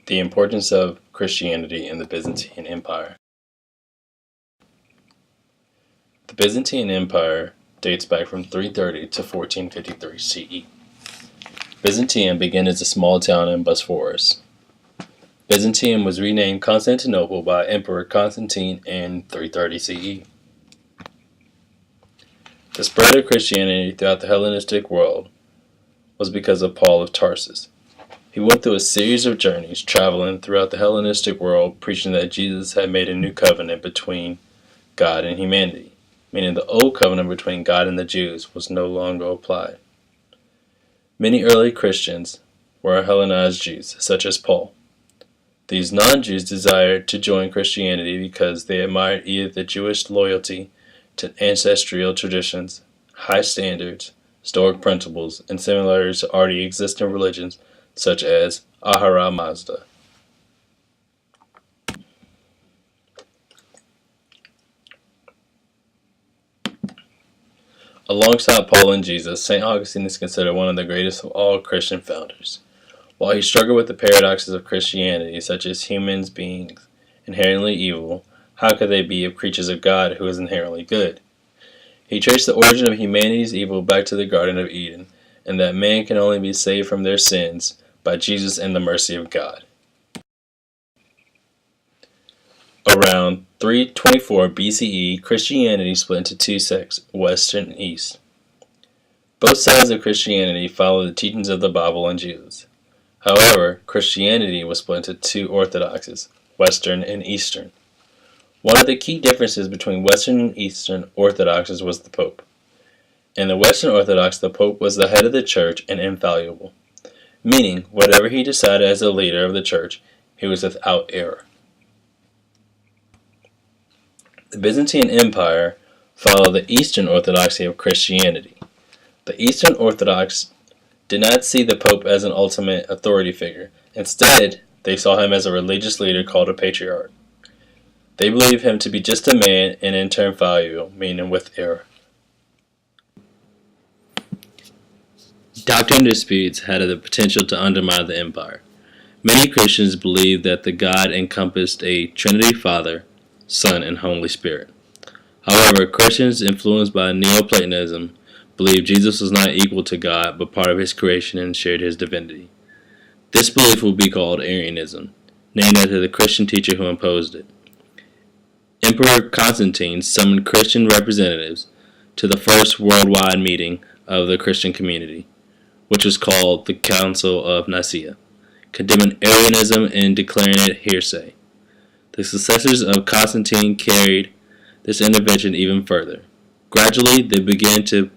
The importance of Christianity in the Byzantine Empire. The Byzantine Empire dates back from 330 to 1453 CE. Byzantium began as a small town in Bosphorus. Byzantium was renamed Constantinople by Emperor Constantine in 330 CE. The spread of Christianity throughout the Hellenistic world was because of Paul of Tarsus. He went through a series of journeys traveling throughout the Hellenistic world, preaching that Jesus had made a new covenant between God and humanity, meaning the old covenant between God and the Jews was no longer applied. Many early Christians were Hellenized Jews, such as Paul. These non-Jews desired to join Christianity because they admired either the Jewish loyalty to ancestral traditions, high standards, Stoic principles, and similarities to already existing religions such as Ahura Mazda. Alongside Paul and Jesus, St. Augustine is considered one of the greatest of all Christian founders. While he struggled with the paradoxes of Christianity, such as humans being inherently evil, how could they be creatures of God who is inherently good? He traced the origin of humanity's evil back to the Garden of Eden, and that man can only be saved from their sins by Jesus and the mercy of God. Around 324 BCE, Christianity split into two sects, West and East. Both sides of Christianity follow the teachings of the Bible and Jesus. However, Christianity was split into two orthodoxies, Western and Eastern. One of the key differences between Western and Eastern orthodoxies was the Pope. In the Western Orthodox, the Pope was the head of the church and infallible, meaning whatever he decided as the leader of the church, he was without error. The Byzantine Empire followed the Eastern Orthodoxy of Christianity. The Eastern Orthodox did not see the Pope as an ultimate authority figure. Instead, they saw him as a religious leader called a patriarch. They believed him to be just a man and in turn fallible, meaning with error. Doctrine disputes had the potential to undermine the empire. Many Christians believed that the God encompassed a Trinity Father, Son, and Holy Spirit. However, Christians influenced by Neoplatonism believed Jesus was not equal to God but part of his creation and shared his divinity. This belief would be called Arianism, named after the Christian teacher who imposed it. Emperor Constantine summoned Christian representatives to the first worldwide meeting of the Christian community, which was called the Council of Nicaea, condemning Arianism and declaring it heresy. The successors of Constantine carried this intervention even further. Gradually, they began to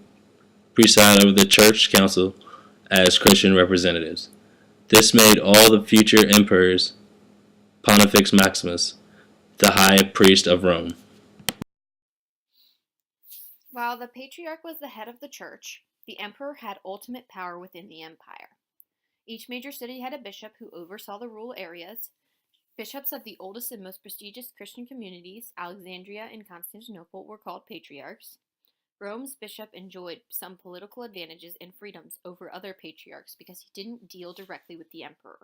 preside over the church council as Christian representatives. This made all the future emperors Pontifex Maximus, the high priest of Rome. While the patriarch was the head of the church, the emperor had ultimate power within the empire. Each major city had a bishop who oversaw the rural areas. Bishops of the oldest and most prestigious Christian communities, Alexandria and Constantinople, were called patriarchs. Rome's bishop enjoyed some political advantages and freedoms over other patriarchs because he didn't deal directly with the emperor.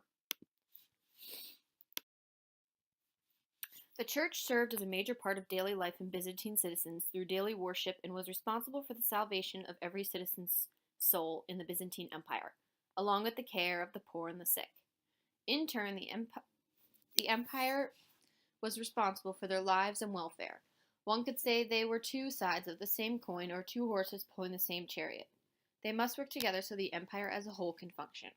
The church served as a major part of daily life in Byzantine citizens through daily worship and was responsible for the salvation of every citizen's soul in the Byzantine Empire, along with the care of the poor and the sick. In turn, the empire was responsible for their lives and welfare. One could say they were two sides of the same coin or two horses pulling the same chariot. They must work together so the empire as a whole can function.